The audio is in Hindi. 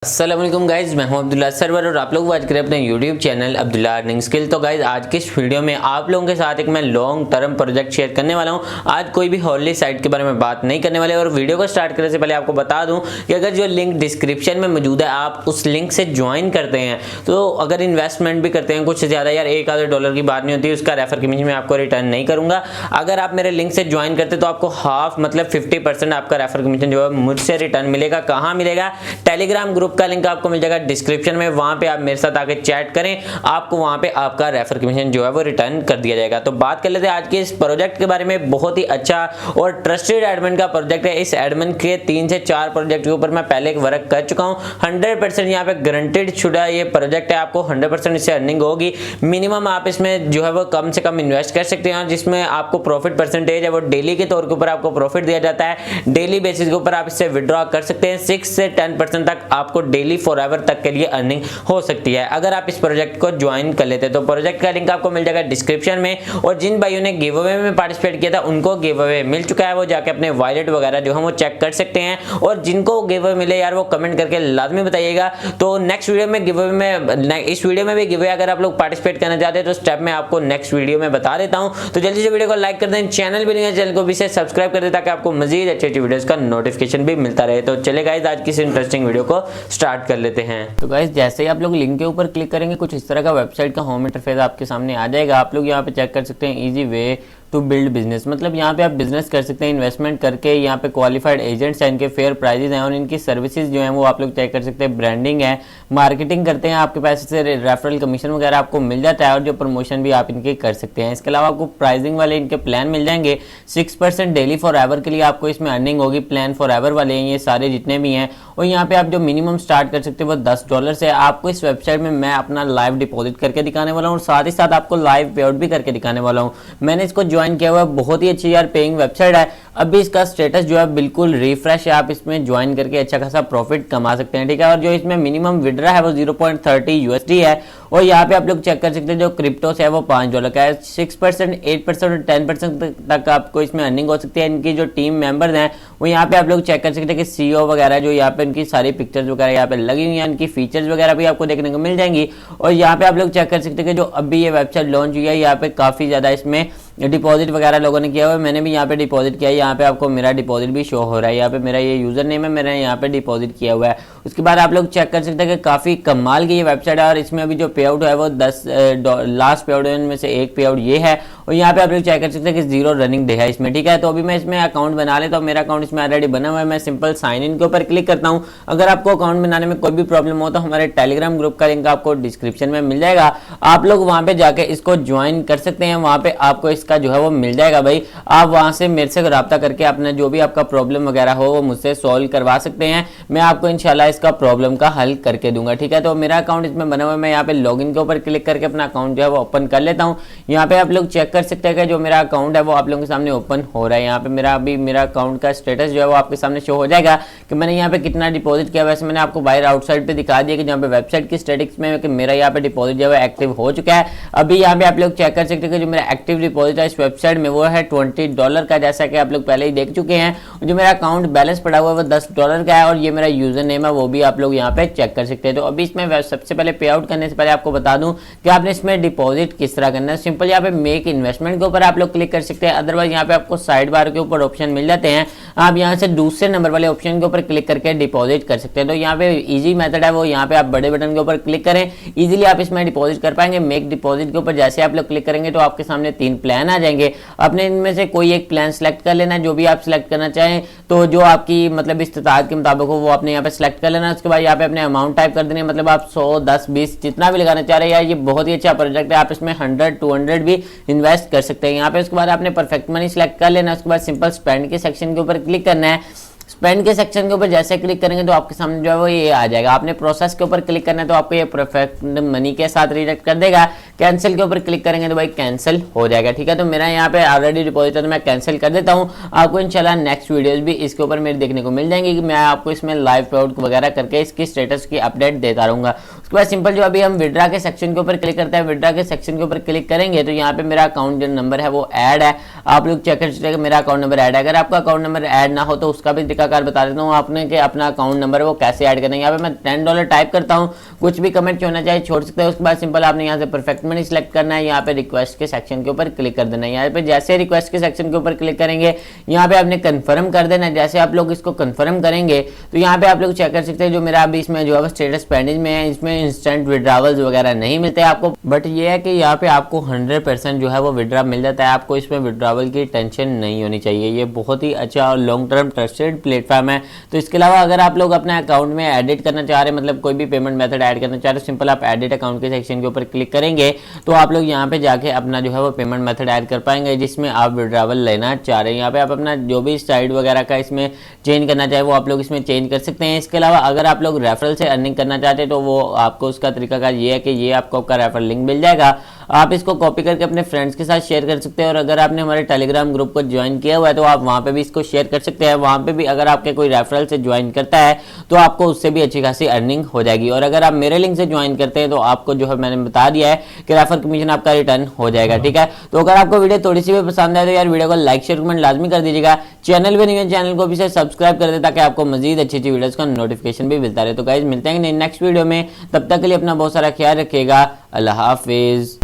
अस्सलाम वालेकुम गाइज, मैं हूं अब्दुल्ला सरवर और आप लोग बात करें अपने YouTube channel Abdullah earning skill. तो गाइज आज के इस वीडियो में आप लोगों के साथ एक मैं लॉन्ग टर्म प्रोजेक्ट शेयर करने वाला हूं। आज कोई भी हॉलिडे साइट के बारे में बात नहीं करने वाले और वीडियो को स्टार्ट करने से पहले आपको बता दूं कि अगर जो लिंक डिस्क्रिप्शन में मौजूद है आप उस लिंक से ज्वाइन करते हैं तो अगर इन्वेस्टमेंट भी करते हैं कुछ ज़्यादा यार एक आधे डॉलर की बात नहीं होती, उसका रेफर कमीशन मैं आपको रिटर्न नहीं करूँगा। अगर आप मेरे लिंक से ज्वाइन करते तो आपको हाफ मतलब 50% आपका रेफर कमीशन जो है मुझसे रिटर्न मिलेगा। कहाँ मिलेगा? टेलीग्राम ग्रुप का लिंक आपको मिल जाएगा डिस्क्रिप्शन में, वहां पे आप मेरे साथ आके चैट करें, आपको वहां पे आपका रेफर कमीशन जो है वो रिटर्न कर दिया जाएगा। तो बात कर लेते हैं आज के इस प्रोजेक्ट के बारे में। बहुत ही अच्छा और ट्रस्टेड एडमिन का प्रोजेक्ट है। इस एडमिन के 3 से 4 प्रोजेक्ट के ऊपर मैं पहले वर्क कर चुका हूं। 100% यहाँ पे गारंटेड शुदा ये प्रोजेक्ट है, आपको 100% इससे अर्निंग होगी। मिनिमम आप इसमें जो है वो कम से कम इन्वेस्ट कर सकते हैं, जिसमें आपको प्रॉफिट परसेंटेज है वो डेली के तौर के ऊपर आपको प्रॉफिट दिया जाता है। डेली बेसिस के ऊपर आप इससे विड्रॉ कर सकते हैं। 6 से 10% तक आपको डेली फॉरएवर तक के लिए अर्निंग हो सकती है अगर आप इस प्रोजेक्ट को ज्वाइन कर लेते हैं। तो प्रोजेक्ट का लिंक आपको मिल जाएगा डिस्क्रिप्शन में। और जिन भाइयों ने गिव अवे में पार्टिसिपेट किया था उनको गिव अवे मिल चुका है, वो जाके अपने वॉलेट वगैरह जो है वो चेक कर सकते हैं। और जिनको गिव अवे मिले यार वो कमेंट करके लाजमी बताइएगा। तो नेक्स्ट वीडियो में गिव अवे में, इस वीडियो में भी गिव अवे अगर आप लोग पार्टिसिपेट करना चाहते हैं तो स्टेप में आपको नेक्स्ट वीडियो में बता देता हूं। तो जल्दी से वीडियो को लाइक कर दें, चैनल भी नहीं है चैनल को भी सब्सक्राइब कर दें ताकि आपको मजीद अच्छी अच्छी वीडियोस का नोटिफिकेशन भी मिलता रहे। तो चले गाइस आज की इस इंटरेस्टिंग वीडियो को स्टार्ट कर लेते हैं। तो गाइस जैसे ही आप लोग लिंक के ऊपर क्लिक करेंगे कुछ इस तरह का वेबसाइट का होम इंटरफेस आपके सामने आ जाएगा। आप लोग यहाँ पे चेक कर सकते हैं easy way to build business, मतलब यहाँ पे आप बिजनेस कर सकते हैं इन्वेस्टमेंट करके। यहाँ पे क्वालिफाइड एजेंट्स हैं, इनके फेयर प्राइजेस हैं और इनकी सर्विसेज जो हैं वो आप लोग चेक कर सकते हैं। ब्रांडिंग है, मार्केटिंग करते हैं, आपके पास से रेफरल कमीशन वगैरह आपको मिल जाता है और जो प्रमोशन भी आप इनके कर सकते हैं। इसके अलावा आपको प्राइसिंग वाले इनके प्लान मिल जाएंगे। 6% डेली फॉर एवर के लिए आपको इसमें अर्निंग होगी। प्लान फॉर एवर वाले हैं ये सारे जितने भी हैं। और यहाँ पे आप जो मिनिमम स्टार्ट कर सकते हैं वो $10 से। आपको इस वेबसाइट में मैं अपना लाइव डिपॉजिट करके दिखाने वाला हूँ और साथ ही साथ आपको लाइव पे आउट भी करके दिखाने वाला हूँ। मैंने इसको ज्वाइन किया हुआ है, बहुत ही अच्छी यार पेइंग वेबसाइट है। अभी इसका स्टेटस जो है बिल्कुल रिफ्रेश है, आप इसमें ज्वाइन करके अच्छा खासा प्रॉफिट कमा सकते हैं, ठीक है। और जो इसमें मिनिमम विड्रा है वो 0.30 USD है। और यहाँ पे आप लोग चेक कर सकते हैं जो क्रिप्टोस है वो $5 का है। 6%, 8% और 10% तक आपको इसमें अर्निंग हो सकती है। इनकी जो टीम मेंबर्स हैं वो यहाँ पे आप लोग चेक कर सकते हैं कि CEO वगैरह जो यहाँ पे इनकी सारी पिक्चर्स वगैरह यहाँ पे लगी हुई हैं, इनकी फीचर्स वगैरह भी आपको देखने को मिल जाएंगी। और यहाँ पे आप लोग चेक कर सकते हैं कि जो अभी ये वेबसाइट लॉन्च हुई है यहाँ पे काफी ज्यादा इसमें डिपॉजिट वगैरह लोगों ने किया हुआ है। मैंने भी यहाँ पे डिपॉजिट किया है, यहाँ पे आपको मेरा डिपॉजिट भी शो हो रहा है। यहाँ पे मेरा ये यूजर नेम है, मैंने यहाँ पे डिपॉजिट किया हुआ है। उसके बाद आप लोग चेक कर सकते हैं कि काफी कमाल की ये वेबसाइट है। और इसमें अभी जो पे आउट है वो 10 लास्ट पे आउट में से एक पे आउट ये है। और यहाँ पे आप लोग चेक कर सकते हैं कि 0 रनिंग डे है इसमें, ठीक है। तो अभी मैं इसमें अकाउंट बना लेता हूँ, मेरा अकाउंट इसमें ऑलरेडी बना हुआ है। मैं सिंपल साइन इन के ऊपर क्लिक करता हूँ। अगर आपको अकाउंट बनाने में कोई भी प्रॉब्लम हो तो हमारे टेलीग्राम ग्रुप का लिंक आपको डिस्क्रिप्शन में मिल जाएगा, आप लोग वहां पे जाके इसको ज्वाइन कर सकते हैं। वहां पे आपको इसका जो है वो मिल जाएगा भाई, आप वहां से मेरे से राब्ता करके अपना जो भी आपका प्रॉब्लम वगैरह हो वो मुझसे सॉल्व करवा सकते हैं। मैं आपको इंशाल्लाह इसका प्रॉब्लम का हल करके दूंगा, ठीक है। तो मेरा अकाउंट इसमें बना हुआ है, मैं यहाँ पे लॉगिन के ऊपर क्लिक करके अपना अकाउंट जो है वो ओपन कर लेता हूँ। यहाँ पे आप लोग चेक कर सकते हैं कि जो मेरा अकाउंट है वो आप लोगों के सामने ओपन हो रहा है। यहाँ पे मेरा अकाउंट का स्टेटस जो है वो आपके सामने शो हो जाएगा कि मैंने यहाँ पे कितना डिपॉजिट किया। वैसे मैंने आपको बाहर आउटसाइड पे दिखा दिया कि जहाँ पे वेबसाइट की स्टेटिक्स में कि मेरा यहाँ पे डिपॉजिट जो है एक्टिव हो चुका है। अभी यहाँ पे आप लोग चेक कर सकते हैं कि जो मेरा एक्टिव डिपॉजिट है इस वेबसाइट में वो है $20 का, जैसा कि आप लोग पहले ही देख चुके हैं। जो मेरा अकाउंट बैलेंस पड़ा हुआ है वो $10 का है और ये मेरा यूजर नेम है वो भी आप लोग यहाँ पे चेक कर सकते हैं। तो अभी इसमें सबसे पहले पे आउट करने से पहले आपको बता दूं कि आपने इसमें डिपॉजिट किस तरह करना है। सिंपल यहाँ पे मेक इन्वेस्टमेंट के ऊपर आप लोग क्लिक कर सकते हैं, अदरवाइज यहाँ पे आपको साइड बार के ऊपर ऑप्शन मिल जाते हैं, आप यहाँ से दूसरे नंबर वाले ऑप्शन के ऊपर क्लिक करके डिपॉजिट कर सकते हैं। तो यहाँ पे इजी मेथड है वो, यहाँ पे आप बड़े बटन के ऊपर क्लिक करें, इजीली आप इसमें डिपॉजिट कर पाएंगे। मेक डिपॉजिट के ऊपर जैसे आप लोग क्लिक करेंगे तो आपके सामने 3 प्लान आ जाएंगे। अपने इनमें से कोई एक प्लान सेलेक्ट कर लेना, जो भी आप सिलेक्ट करना चाहें, तो जो आपकी मतलब इस्तेताअत के मुताबिक हो वो आपने यहाँ पे सिलेक्ट कर लेना। उसके बाद यहाँ पे अपने अमाउंट टाइप कर देने, मतलब आप 100, 10, 20 जितना भी लगाना चाह रहे हैं। यार ये बहुत ही अच्छा प्रोजेक्ट है, आप इसमें 100, 200 भी इन्वेस्ट कर सकते हैं यहाँ पे। उसके बाद आपने परफेक्ट मनी सिलेक्ट कर लेना। उसके बाद सिंपल स्पेंड के सेक्शन के ऊपर क्लिक करना है। स्पेंड के सेक्शन के ऊपर जैसे क्लिक करेंगे तो आपके सामने जो है वो ये आ जाएगा। आपने प्रोसेस के ऊपर क्लिक करना है तो आपको ये परफेक्ट मनी के साथ रिडायरेक्ट कर देगा कैंसिल के ऊपर क्लिक करेंगे तो भाई कैंसिल हो जाएगा। ठीक है, तो मेरा यहाँ पे ऑलरेडी डिपॉजिट है तो मैं कैंसिल कर देता हूँ। आपको इंशाल्लाह नेक्स्ट वीडियोस भी इसके ऊपर मेरे देखने को मिल जाएंगे कि मैं आपको इसमें लाइव पेआउट वगैरह करके इसकी स्टेटस की अपडेट देता रहूंगा। उसके बाद सिंपल जो अभी हम विड्रा के सेक्शन के ऊपर क्लिक करते हैं, विड्रा के सेक्शन के ऊपर क्लिक करेंगे तो यहाँ पे मेरा अकाउंट जो नंबर है वो ऐड है। आप लोग चेक कर सकते हैं मेरा अकाउंट नंबर ऐड है। अगर आपका अकाउंट नंबर ऐड ना हो तो उसका भी तरीकाकार बता देता हूँ आपने कि अपना अकाउंट नंबर वो कैसे ऐड करना है। यहाँ पे मैं $10 टाइप करता हूँ, कुछ भी कमेंट होना चाहिए छोड़ सकते हैं। उसके बाद सिंपल आपने यहाँ से परफेक्ट मनी सिलेक्ट करना है, यहाँ पे रिक्वेस्ट के सेक्शन के ऊपर क्लिक कर देना है। यहाँ पे जैसे रिक्वेस्ट के सेक्शन के ऊपर क्लिक करेंगे यहाँ पे आपने कंफर्म कर देना है। जैसे आप लोग इसको कंफर्म करेंगे तो यहाँ पे आप लोग चेक कर सकते हैं जो मेरा अभी इसमें जो है स्टेटस पेंडिंग में है, इसमें इंस्टेंट विड्रावल्स वगैरह नहीं मिलते आपको, बट ये है कि यहाँ पे आपको 100% जो है वो विड्रा मिल जाता है। आपको इसमें विड्रावल की टेंशन नहीं होनी चाहिए। ये बहुत ही अच्छा और लॉन्ग टर्म ट्रस्टेड प्लेटफॉर्म है। तो इसके अलावा अगर आप लोग अपने अकाउंट में एडिट करना चाह रहे हैं, मतलब कोई भी पेमेंट मेथड ऐड करना चाह रहे हैं, सिंपल आप एडिट अकाउंट के सेक्शन के ऊपर क्लिक करेंगे तो आप लोग यहाँ पे जाके अपना जो है वो पेमेंट मेथड ऐड कर पाएंगे जिसमें आप विड्रावल लेना चाह रहे हैं। यहाँ पे आप अपना जो भी साइड वगैरह का इसमें चेंज करना चाहे वो आप लोग इसमें चेंज कर सकते हैं। इसके अलावा अगर आप लोग रेफरल से अर्निंग करना चाहते हैं तो वो आपको उसका तरीकाकार ये है कि ये आपको आपका रेफरल लिंक मिल जाएगा, आप इसको कॉपी करके अपने फ्रेंड्स के साथ शेयर कर सकते हैं। और अगर आपने हमारे टेलीग्राम ग्रुप को ज्वाइन किया हुआ है तो आप वहां पे भी इसको शेयर कर सकते हैं। वहां पे भी अगर आपके कोई रेफरल से ज्वाइन करता है तो आपको उससे भी अच्छी खासी अर्निंग हो जाएगी। और अगर आप मेरे लिंक से ज्वाइन करते हैं तो आपको जो है मैंने बता दिया है कि रेफर कमीशन आपका रिटर्न हो जाएगा। ठीक है, तो अगर आपको वीडियो थोड़ी सी भी पसंद आए तो यार वीडियो को लाइक शेयर कमेंट लाजमी कर दीजिएगा। चैनल पे नहीं है चैनल को भी सब्सक्राइब कर दे ताकि आपको मजीद अच्छी अच्छी वीडियोस का नोटिफिकेशन भी मिलता रहे। तो गाइज मिलते हैं नेक्स्ट वीडियो में, तब तक के लिए अपना बहुत सारा ख्याल रखिएगा। अल्लाह हाफिज।